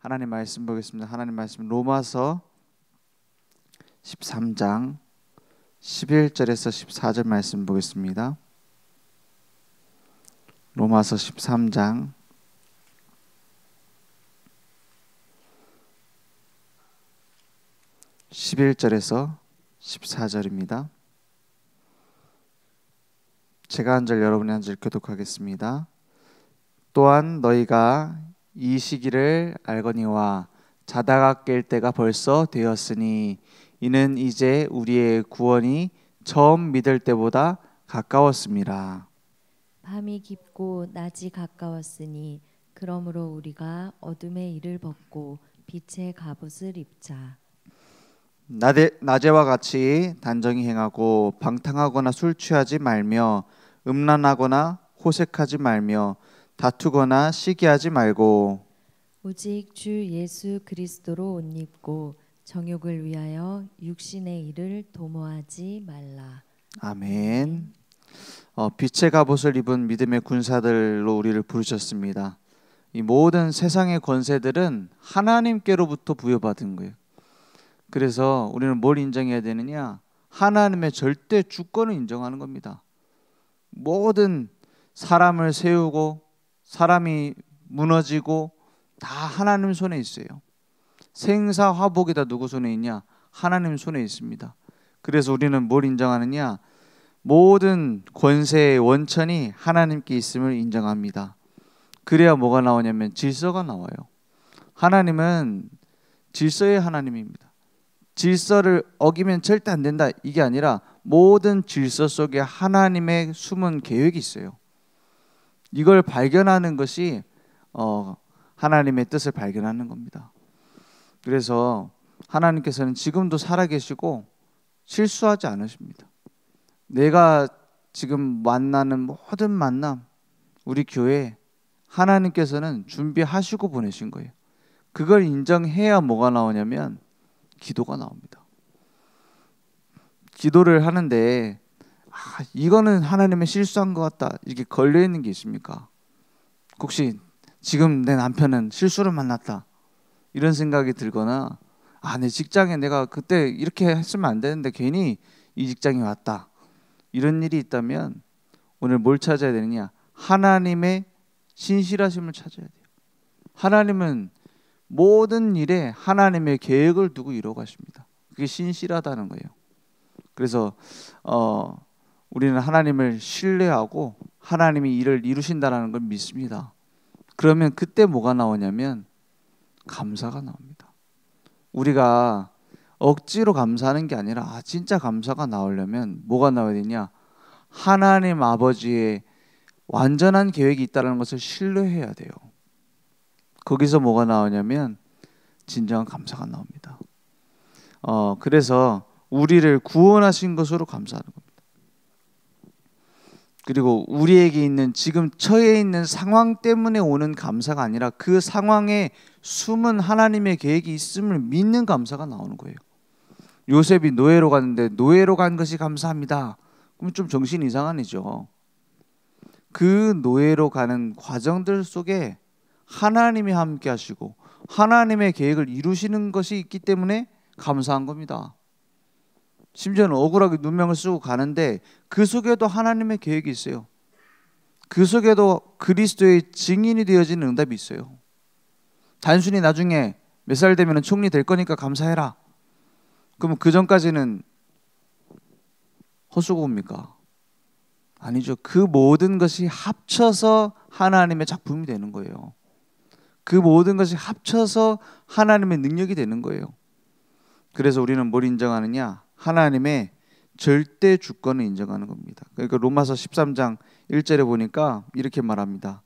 하나님 말씀 보겠습니다. 하나님 말씀 로마서 13장 11절에서 14절 말씀 보겠습니다. 로마서 13장 11절에서 14절입니다. 제가 한 절 여러분이 한 절 교독하겠습니다. 또한 너희가 이 시기를 알거니와 자다가 깰 때가 벌써 되었으니 이는 이제 우리의 구원이 처음 믿을 때보다 가까웠습니다. 밤이 깊고 낮이 가까웠으니 그러므로 우리가 어둠의 일을 벗고 빛의 갑옷을 입자. 낮에와 같이 단정히 행하고 방탕하거나 술 취하지 말며 음란하거나 호색하지 말며 다투거나 시기하지 말고 오직 주 예수 그리스도로 옷 입고 정욕을 위하여 육신의 일을 도모하지 말라. 아멘. 빛의 갑옷을 입은 믿음의 군사들로 우리를 부르셨습니다. 이 모든 세상의 권세들은 하나님께로부터 부여받은 거예요. 그래서 우리는 뭘 인정해야 되느냐? 하나님의 절대 주권을 인정하는 겁니다. 모든 사람을 세우고 사람이 무너지고 다 하나님 손에 있어요. 생사화복이 다 누구 손에 있냐? 하나님 손에 있습니다. 그래서 우리는 뭘 인정하느냐? 모든 권세의 원천이 하나님께 있음을 인정합니다. 그래야 뭐가 나오냐면 질서가 나와요. 하나님은 질서의 하나님입니다. 질서를 어기면 절대 안 된다, 이게 아니라 모든 질서 속에 하나님의 숨은 계획이 있어요. 이걸 발견하는 것이 하나님의 뜻을 발견하는 겁니다. 그래서 하나님께서는 지금도 살아계시고 실수하지 않으십니다. 내가 지금 만나는 모든 만남, 우리 교회 하나님께서는 준비하시고 보내신 거예요. 그걸 인정해야 뭐가 나오냐면 기도가 나옵니다. 기도를 하는데 이거는 하나님의 실수한 것 같다, 이렇게 걸려있는 게 있습니까? 혹시 지금 내 남편은 실수를 만났다, 이런 생각이 들거나 내 직장에 내가 그때 이렇게 했으면 안 되는데 괜히 이 직장에 왔다, 이런 일이 있다면 오늘 뭘 찾아야 되느냐? 하나님의 신실하심을 찾아야 돼요. 하나님은 모든 일에 하나님의 계획을 두고 이루어 가십니다. 그게 신실하다는 거예요. 그래서 우리는 하나님을 신뢰하고 하나님이 일을 이루신다는 걸 믿습니다. 그러면 그때 뭐가 나오냐면 감사가 나옵니다. 우리가 억지로 감사하는 게 아니라 진짜 감사가 나오려면 뭐가 나와야 되냐? 하나님 아버지의 완전한 계획이 있다는 것을 신뢰해야 돼요. 거기서 뭐가 나오냐면 진정한 감사가 나옵니다. 그래서 우리를 구원하신 것으로 감사하는 겁니다. 그리고 우리에게 있는 지금 처해 있는 상황 때문에 오는 감사가 아니라 그 상황에 숨은 하나님의 계획이 있음을 믿는 감사가 나오는 거예요. 요셉이 노예로 갔는데 노예로 간 것이 감사합니다. 그럼 좀 정신이 이상하죠. 그 노예로 가는 과정들 속에 하나님이 함께 하시고 하나님의 계획을 이루시는 것이 있기 때문에 감사한 겁니다. 심지어는 억울하게 누명을 쓰고 가는데 그 속에도 하나님의 계획이 있어요. 그 속에도 그리스도의 증인이 되어지는 응답이 있어요. 단순히 나중에 몇 살 되면 총리 될 거니까 감사해라, 그러면 그 전까지는 헛수고입니까? 아니죠. 그 모든 것이 합쳐서 하나님의 작품이 되는 거예요. 그 모든 것이 합쳐서 하나님의 능력이 되는 거예요. 그래서 우리는 뭘 인정하느냐? 하나님의 절대 주권을 인정하는 겁니다. 그러니까 로마서 13장 1절에 보니까 이렇게 말합니다.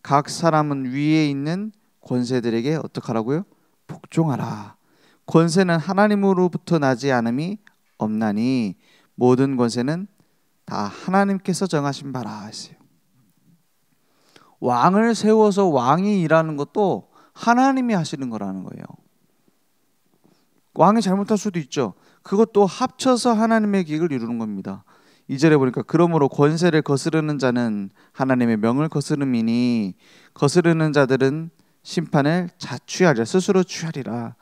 각 사람은 위에 있는 권세들에게 어떻게 하라고요? 복종하라. 권세는 하나님으로부터 나지 않음이 없나니 모든 권세는 다 하나님께서 정하신 바라 했어요. 왕을 세워서 왕이 일하는 것도 하나님이 하시는 거라는 거예요. 왕이 잘못할 수도 있죠. 그것도 합쳐서 하나님의 계획을 이루는 겁니다. 2절에 보니까 그러므로 권세를 거스르는 자는 하나님의 명을 거스름이니 거스르는 자들은 심판을 자취하리라. 스스로 취하리라.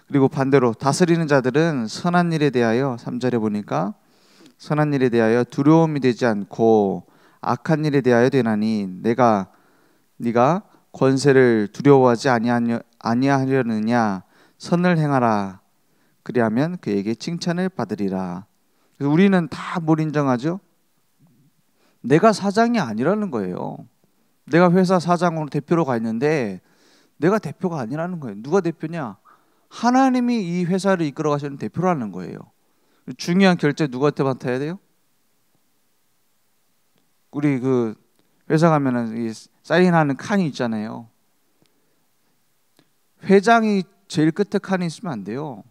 그리고 반대로 다스리는 자들은 선한 일에 대하여 3절에 보니까 선한 일에 대하여 두려움이 되지 않고 악한 일에 대하여 되나니 네가 권세를 두려워하지 아니하려느냐. 선을 행하라. 그리하면 그에게 칭찬을 받으리라. 그래서 우리는 다 뭘 인정하죠? 내가 사장이 아니라는 거예요. 내가 회사 사장으로 대표로 가 있는데 내가 대표가 아니라는 거예요. 누가 대표냐? 하나님이 이 회사를 이끌어 가시는 대표라는 거예요. 중요한 결제 누구한테 맡아야 돼요? 우리 그 회사 가면은 이 사인하는 칸이 있잖아요. 회장이 제일 끝에 칸이 있으면 안 돼요.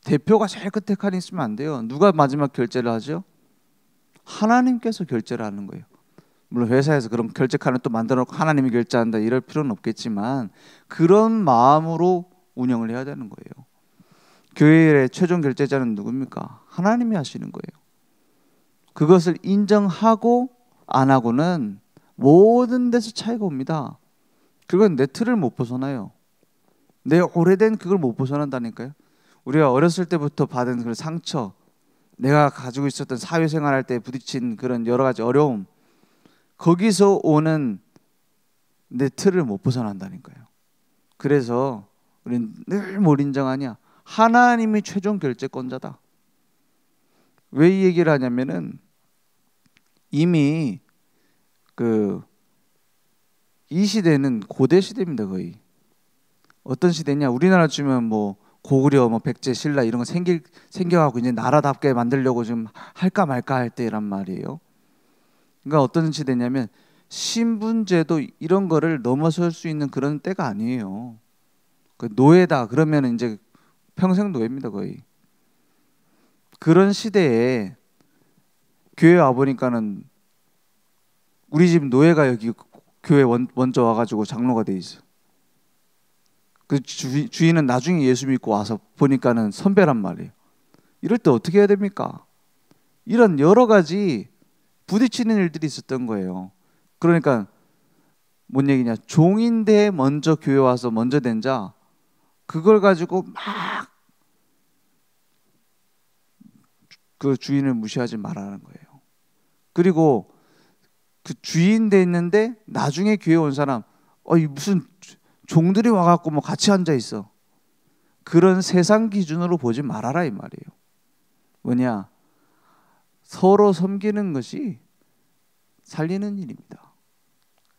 대표가 제일 끝에 칸이 있으면 안 돼요. 누가 마지막 결제를 하죠? 하나님께서 결제를 하는 거예요. 물론 회사에서 그런 결제 칸을 또 만들어 놓고 하나님이 결제한다 이럴 필요는 없겠지만 그런 마음으로 운영을 해야 되는 거예요. 교회의 최종 결제자는 누굽니까? 하나님이 하시는 거예요. 그것을 인정하고 안 하고는 모든 데서 차이가 옵니다. 그건 내 틀을 못 벗어나요. 내 오래된 그걸 못 벗어난다니까요. 우리가 어렸을 때부터 받은 그 상처, 내가 가지고 있었던 사회생활할 때 부딪힌 그런 여러 가지 어려움, 거기서 오는 내 틀을 못 벗어난다니까요. 그래서 우리는 늘 뭘 인정하냐? 하나님이 최종 결제권자다. 왜 이 얘기를 하냐면은 이미 이 시대는 고대 시대입니다. 거의 어떤 시대냐? 우리나라 치면 뭐 고구려, 뭐 백제, 신라 이런 거 생겨가고 이제 나라답게 만들려고 좀 할까 말까 할 때란 말이에요. 그러니까 어떤 시대냐면 신분제도 이런 거를 넘어설 수 있는 그런 때가 아니에요. 그 노예다 그러면 이제 평생 노예입니다. 거의. 그런 시대에 교회 와 보니까는 우리 집 노예가 여기 교회 먼저 와가지고 장로가 돼 있어. 그 주인은 나중에 예수 믿고 와서 보니까는 선배란 말이에요. 이럴 때 어떻게 해야 됩니까? 이런 여러 가지 부딪히는 일들이 있었던 거예요. 그러니까 뭔 얘기냐? 종인데 먼저 교회 와서 먼저 된 자, 그걸 가지고 막 그 주인을 무시하지 말라는 거예요. 그리고 그 주인 돼 있는데 나중에 교회 온 사람, 무슨 종들이 와갖고 뭐 같이 앉아 있어. 그런 세상 기준으로 보지 말아라 이 말이에요. 뭐냐? 서로 섬기는 것이 살리는 일입니다.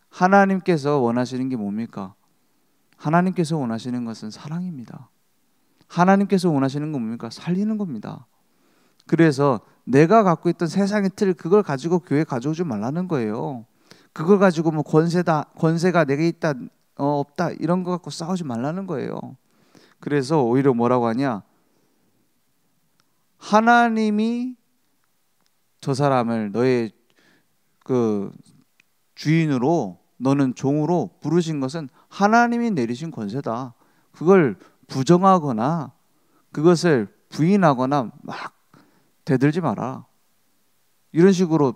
하나님께서 원하시는 게 뭡니까? 하나님께서 원하시는 것은 사랑입니다. 하나님께서 원하시는 건 뭡니까? 살리는 겁니다. 그래서 내가 갖고 있던 세상의 틀, 그걸 가지고 교회에 가져오지 말라는 거예요. 그걸 가지고 뭐 권세가 내게 있다 없다 이런 거 갖고 싸우지 말라는 거예요. 그래서 오히려 뭐라고 하냐? 하나님이 저 사람을 너의 그 주인으로, 너는 종으로 부르신 것은 하나님이 내리신 권세다. 그걸 부정하거나 그것을 부인하거나 막 대들지 마라. 이런 식으로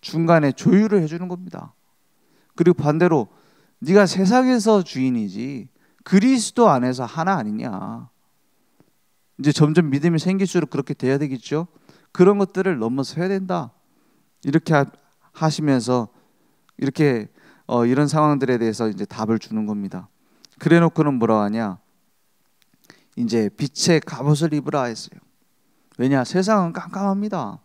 중간에 조율을 해주는 겁니다. 그리고 반대로 네가 세상에서 주인이지 그리스도 안에서 하나 아니냐. 이제 점점 믿음이 생길수록 그렇게 돼야 되겠죠. 그런 것들을 넘어서야 된다. 이렇게 하시면서 이렇게 이런 상황들에 대해서 이제 답을 주는 겁니다. 그래놓고는 뭐라 하냐? 이제 빛의 갑옷을 입으라 했어요. 왜냐? 세상은 깜깜합니다.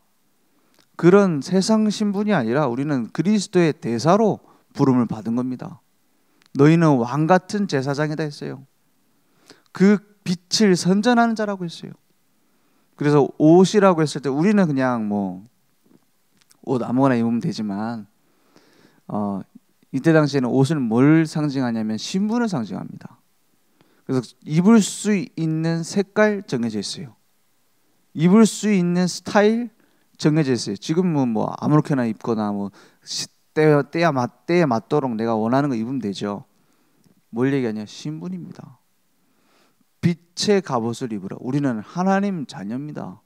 그런 세상 신분이 아니라 우리는 그리스도의 대사로 부름을 받은 겁니다. 너희는 왕 같은 제사장이다 했어요. 그 빛을 선전하는 자라고 했어요. 그래서 옷이라고 했을 때 우리는 그냥 뭐 옷 아무거나 입으면 되지만 이때 당시에는 옷을 뭘 상징하냐면 신분을 상징합니다. 그래서 입을 수 있는 색깔 정해져 있어요. 입을 수 있는 스타일 정해져 있어요. 지금은 뭐 아무렇게나 입거나 뭐 때에 맞도록 내가 원하는 거 입으면 되죠. 뭘 얘기하냐? 신분입니다. 빛의 갑옷을 입으라. 우리는 하나님 자녀입니다.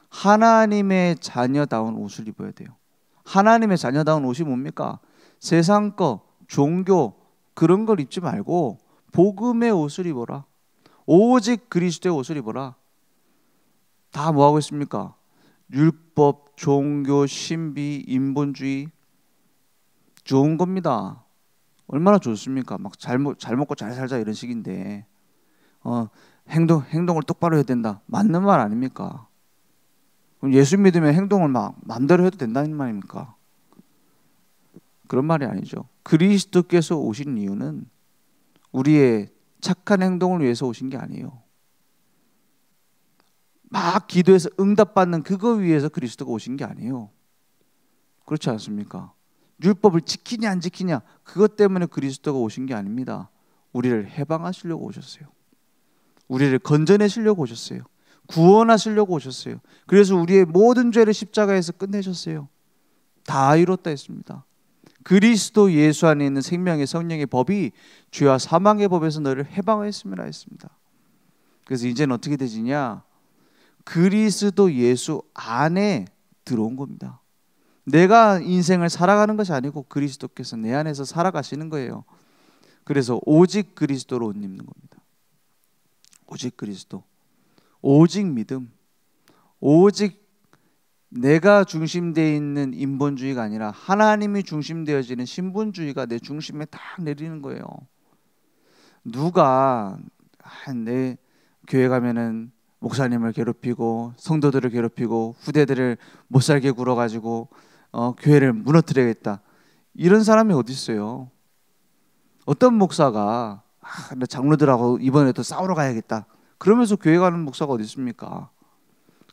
하나님의 자녀다운 옷을 입어야 돼요. 하나님의 자녀다운 옷이 뭡니까? 세상 거, 종교, 그런 걸 입지 말고 복음의 옷을 입어라. 오직 그리스도의 옷을 입어라. 다 뭐하고 있습니까? 율법, 종교, 신비, 인본주의 좋은 겁니다. 얼마나 좋습니까? 막 잘 먹고 잘 살자 이런 식인데 행동을 똑바로 해야 된다. 맞는 말 아닙니까? 그럼 예수 믿으면 행동을 막 마음대로 해도 된다는 말입니까? 그런 말이 아니죠. 그리스도께서 오신 이유는 우리의 착한 행동을 위해서 오신 게 아니에요. 막 기도해서 응답받는 그거 위해서 그리스도가 오신 게 아니에요. 그렇지 않습니까? 율법을 지키냐 안 지키냐 그것 때문에 그리스도가 오신 게 아닙니다. 우리를 해방하시려고 오셨어요. 우리를 건져내시려고 오셨어요. 구원하시려고 오셨어요. 그래서 우리의 모든 죄를 십자가에서 끝내셨어요. 다 이뤘다 했습니다. 그리스도 예수 안에 있는 생명의 성령의 법이 죄와 사망의 법에서 너를 해방하였음이라 했습니다. 그래서 이제는 어떻게 되지냐? 그리스도 예수 안에 들어온 겁니다. 내가 인생을 살아가는 것이 아니고 그리스도께서 내 안에서 살아가시는 거예요. 그래서 오직 그리스도로 옷 입는 겁니다. 오직 그리스도, 오직 믿음, 오직 내가 중심되어 있는 인본주의가 아니라 하나님이 중심되어지는 신분주의가 내 중심에 딱 내리는 거예요. 누가 내 교회 가면은 목사님을 괴롭히고 성도들을 괴롭히고 후대들을 못살게 굴어가지고 교회를 무너뜨려야겠다. 이런 사람이 어디 있어요? 어떤 목사가 장로들하고 이번에도 싸우러 가야겠다. 그러면서 교회 가는 목사가 어디 있습니까?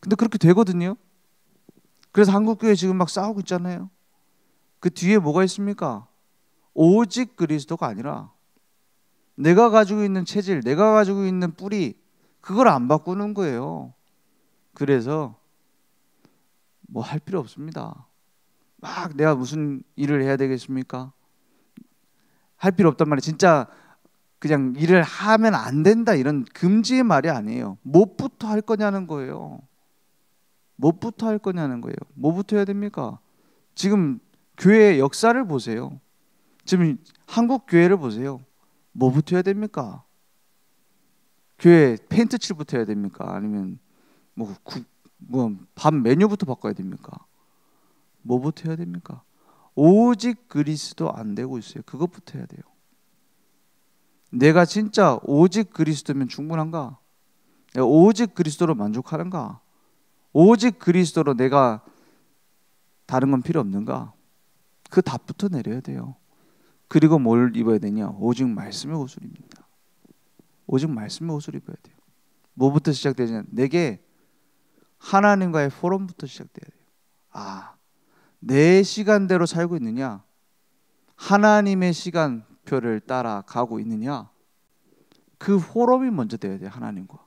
근데 그렇게 되거든요. 그래서 한국교회 지금 막 싸우고 있잖아요. 그 뒤에 뭐가 있습니까? 오직 그리스도가 아니라 내가 가지고 있는 체질, 내가 가지고 있는 뿌리 그걸 안 바꾸는 거예요. 그래서 뭐 할 필요 없습니다. 막 내가 무슨 일을 해야 되겠습니까? 할 필요 없단 말이에요. 진짜 그냥 일을 하면 안 된다 이런 금지의 말이 아니에요. 뭐부터 할 거냐는 거예요. 뭐부터 할 거냐는 거예요. 뭐부터 해야 됩니까? 지금 교회의 역사를 보세요. 지금 한국 교회를 보세요. 뭐부터 해야 됩니까? 교회 페인트 칠부터 해야 됩니까? 아니면 밥 메뉴부터 바꿔야 됩니까? 뭐부터 해야 됩니까? 오직 그리스도 안 되고 있어요. 그것부터 해야 돼요. 내가 진짜 오직 그리스도면 충분한가? 내가 오직 그리스도로 만족하는가? 오직 그리스도로 내가 다른 건 필요 없는가? 그 답부터 내려야 돼요. 그리고 뭘 입어야 되냐? 오직 말씀의 옷을 입니다. 오직 말씀의 옷을 입어야 돼요. 뭐부터 시작되냐? 내게 하나님과의 포럼부터 시작돼야 돼요. 내 시간대로 살고 있느냐? 하나님의 시간표를 따라가고 있느냐? 그 포럼이 먼저 돼야 돼요. 하나님과.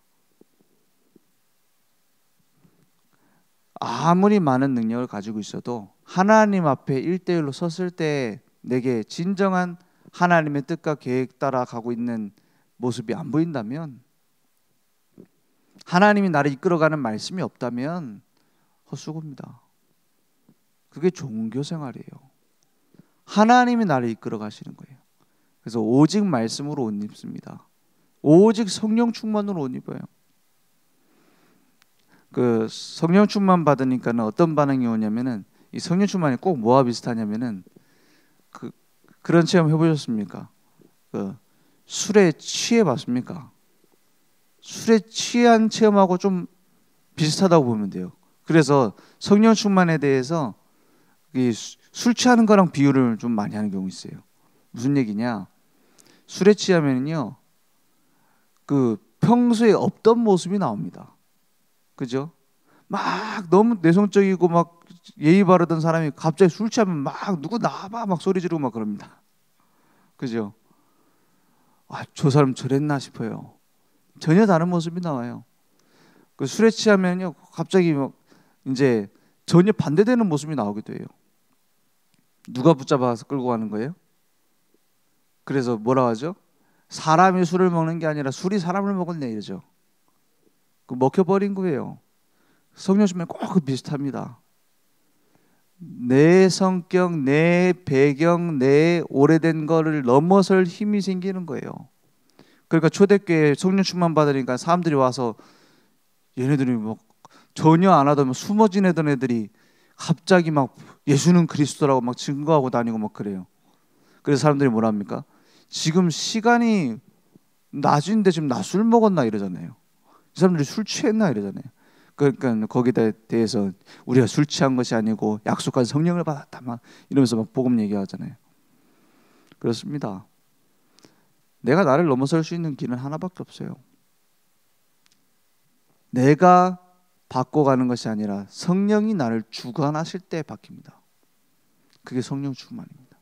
아무리 많은 능력을 가지고 있어도 하나님 앞에 1대1로 섰을 때 내게 진정한 하나님의 뜻과 계획 따라 가고 있는 모습이 안 보인다면, 하나님이 나를 이끌어가는 말씀이 없다면 헛수고입니다. 그게 종교 생활이에요. 하나님이 나를 이끌어 가시는 거예요. 그래서 오직 말씀으로 옷 입습니다. 오직 성령 충만으로 옷 입어요. 그 성령 충만 받으니까는 어떤 반응이 오냐면은, 이 성령 충만이 꼭 뭐와 비슷하냐면은 그런 체험 해보셨습니까? 술에 취해 봤습니까? 술에 취한 체험하고 좀 비슷하다고 보면 돼요. 그래서 성령 충만에 대해서 술 취하는 거랑 비유를 좀 많이 하는 경우 있어요. 무슨 얘기냐? 술에 취하면요, 평소에 없던 모습이 나옵니다. 그죠? 막 너무 내성적이고 막 예의 바르던 사람이 갑자기 술 취하면 막 누구 나와봐 막 소리 지르고 막 그럽니다. 그죠? 저 사람 저랬나 싶어요. 전혀 다른 모습이 나와요. 술에 취하면요, 갑자기 막 이제 전혀 반대되는 모습이 나오기도 해요. 누가 붙잡아서 끌고 가는 거예요? 그래서 뭐라 하죠? 사람이 술을 먹는 게 아니라 술이 사람을 먹었네 이러죠. 먹혀버린 거예요. 성령 충만이 꼭 비슷합니다. 내 성격, 내 배경, 내 오래된 거를 넘어설 힘이 생기는 거예요. 그러니까 초대교회 성령 충만 받으니까 사람들이 와서 얘네들이 뭐 전혀 안 하던 숨어 지내던 애들이 갑자기 막 예수는 그리스도라고 막 증거하고 다니고 막 그래요. 그래서 사람들이 뭐라 합니까? 지금 시간이 낮인데 지금 낮술 먹었나 이러잖아요. 이 사람들이 술 취했나 이러잖아요. 그러니까 거기에 대해서 우리가 술 취한 것이 아니고 약속한 성령을 받았다 막 이러면서 막 복음 얘기하잖아요. 그렇습니다. 내가 나를 넘어설 수 있는 길은 하나밖에 없어요. 내가 바꿔가는 것이 아니라 성령이 나를 주관하실 때 바뀝니다. 그게 성령 충만입니다.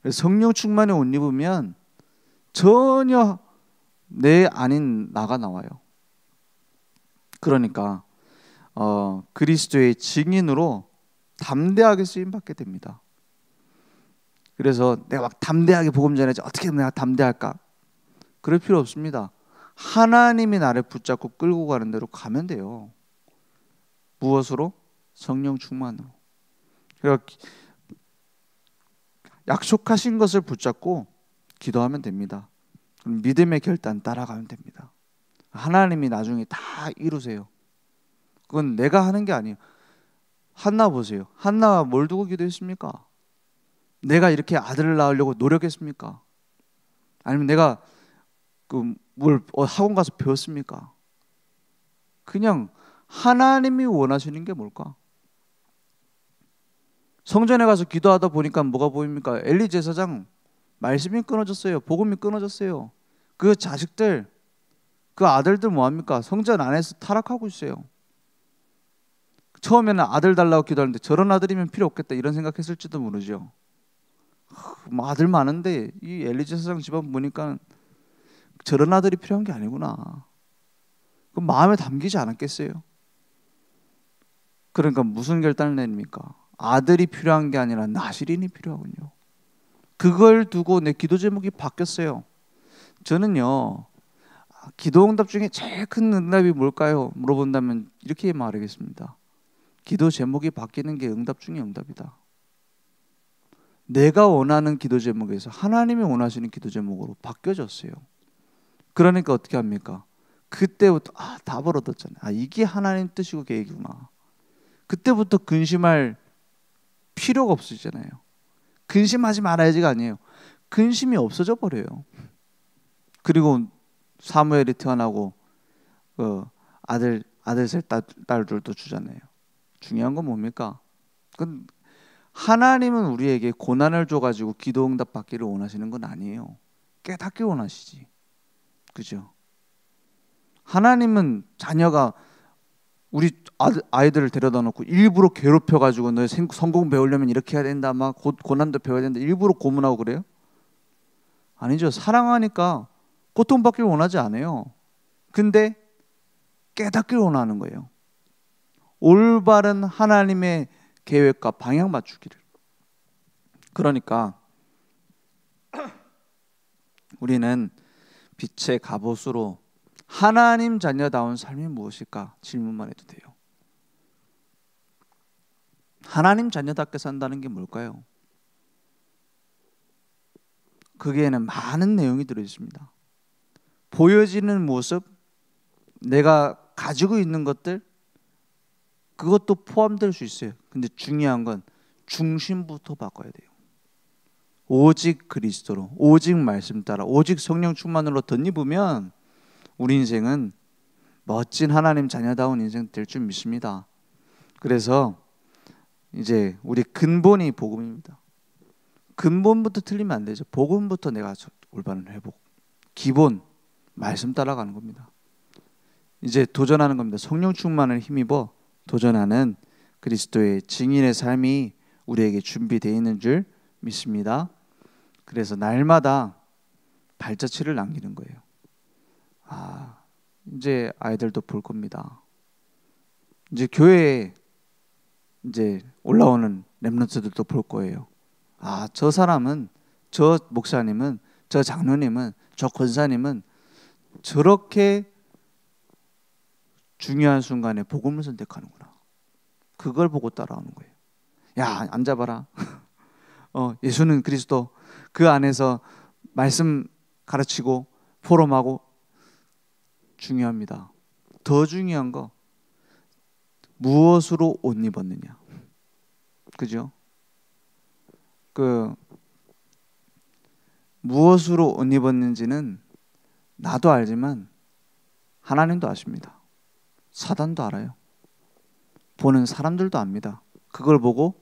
그래서 성령 충만에 옷 입으면 전혀 내 아닌 나가 나와요. 그러니까 그리스도의 증인으로 담대하게 쓰임 받게 됩니다. 그래서 내가 막 담대하게 복음 전해야지 어떻게 내가 담대할까? 그럴 필요 없습니다. 하나님이 나를 붙잡고 끌고 가는 대로 가면 돼요. 무엇으로? 성령 충만으로. 그러니까 약속하신 것을 붙잡고 기도하면 됩니다. 그럼 믿음의 결단 따라가면 됩니다. 하나님이 나중에 다 이루세요. 그건 내가 하는 게 아니에요. 한나 보세요. 한나가 뭘 두고 기도했습니까? 내가 이렇게 아들을 낳으려고 노력했습니까? 아니면 내가 뭘 학원 가서 배웠습니까? 그냥 하나님이 원하시는 게 뭘까? 성전에 가서 기도하다 보니까 뭐가 보입니까? 엘리 제사장 말씀이 끊어졌어요. 복음이 끊어졌어요. 그 자식들, 그 아들들 뭐합니까? 성전 안에서 타락하고 있어요. 처음에는 아들 달라고 기도하는데 저런 아들이면 필요 없겠다 이런 생각했을지도 모르죠. 뭐 아들 많은데 이 엘리 제사장 집안 보니까 저런 아들이 필요한 게 아니구나. 그럼 마음에 담기지 않았겠어요? 그러니까 무슨 결단을 내립니까? 아들이 필요한 게 아니라 나실인이 필요하군요. 그걸 두고 내 기도 제목이 바뀌었어요. 저는요, 기도 응답 중에 제일 큰 응답이 뭘까요? 물어본다면 이렇게 말하겠습니다. 기도 제목이 바뀌는 게 응답 중에 응답이다. 내가 원하는 기도 제목에서 하나님이 원하시는 기도 제목으로 바뀌어졌어요. 그러니까 어떻게 합니까? 그때부터 다 벌어졌잖아요. 이게 하나님 뜻이고 계획이구나. 그때부터 근심할 필요가 없어지잖아요. 근심하지 말아야지가 아니에요. 근심이 없어져 버려요. 그리고 사무엘이 태어나고 아들 셋 딸들도 주잖아요. 중요한 건 뭡니까? 그건 하나님은 우리에게 고난을 줘가지고 기도 응답 받기를 원하시는 건 아니에요. 깨닫기 원하시지. 그죠? 하나님은 자녀가 우리 아이들을 데려다 놓고 일부러 괴롭혀가지고 너 성공 배우려면 이렇게 해야 된다, 막 고난도 배워야 된다, 일부러 고문하고 그래요? 아니죠. 사랑하니까 고통받길 원하지 않아요. 근데 깨닫길 원하는 거예요. 올바른 하나님의 계획과 방향 맞추기를. 그러니까 우리는 빛의 갑옷으로 하나님 자녀다운 삶이 무엇일까 질문만 해도 돼요. 하나님 자녀답게 산다는 게 뭘까요? 거기에는 많은 내용이 들어있습니다. 보여지는 모습, 내가 가지고 있는 것들, 그것도 포함될 수 있어요. 근데 중요한 건 중심부터 바꿔야 돼요. 오직 그리스도로, 오직 말씀 따라, 오직 성령 충만으로 덧입으면 우리 인생은 멋진 하나님 자녀다운 인생 될 줄 믿습니다. 그래서 이제 우리 근본이 복음입니다. 근본부터 틀리면 안 되죠. 복음부터 내가 올바른 회복, 기본 말씀 따라가는 겁니다. 이제 도전하는 겁니다. 성령 충만을 힘입어 도전하는 그리스도의 증인의 삶이 우리에게 준비되어 있는 줄 믿습니다. 그래서 날마다 발자취를 남기는 거예요. 이제 아이들도 볼 겁니다. 이제 교회에 이제 올라오는 렘넌트들도 볼 거예요. 저 사람은, 저 목사님은, 저 장로님은, 저 권사님은 저렇게 중요한 순간에 복음을 선택하는구나. 그걸 보고 따라오는 거예요. 야, 앉아봐라. 예수는 그리스도. 그 안에서 말씀 가르치고 포럼하고. 중요합니다. 더 중요한 거, 무엇으로 옷 입었느냐. 그죠? 무엇으로 옷 입었는지는 나도 알지만 하나님도 아십니다. 사단도 알아요. 보는 사람들도 압니다. 그걸 보고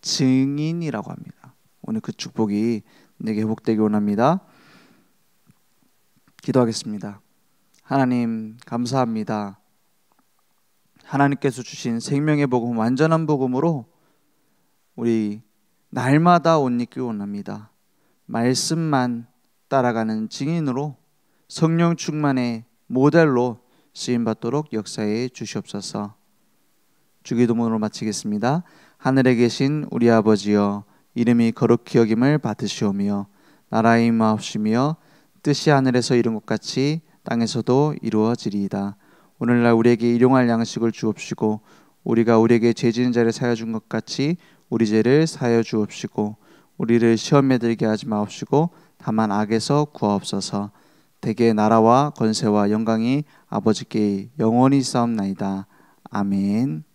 증인이라고 합니다. 오늘 그 축복이 내게 회복되기 원합니다. 기도하겠습니다. 하나님 감사합니다. 하나님께서 주신 생명의 복음, 완전한 복음으로 우리 날마다 옷 입기 원합니다. 말씀만 따라가는 증인으로 성령 충만의 모델로 쓰임받도록 역사해 주시옵소서. 주기도문으로 마치겠습니다. 하늘에 계신 우리 아버지여, 이름이 거룩히 여김을 받으시오며 나라의 임하옵시며 뜻이 하늘에서 이룬 것 같이 땅에서도 이루어지리이다. 오늘날 우리에게 일용할 양식을 주옵시고 우리가 우리에게 죄 지은 자를 사하여 준 것 같이 우리 죄를 사하여 주옵시고 우리를 시험에 들게 하지 마옵시고 다만 악에서 구하옵소서. 대개 나라와 권세와 영광이 아버지께 영원히 있사옵나이다. 아멘.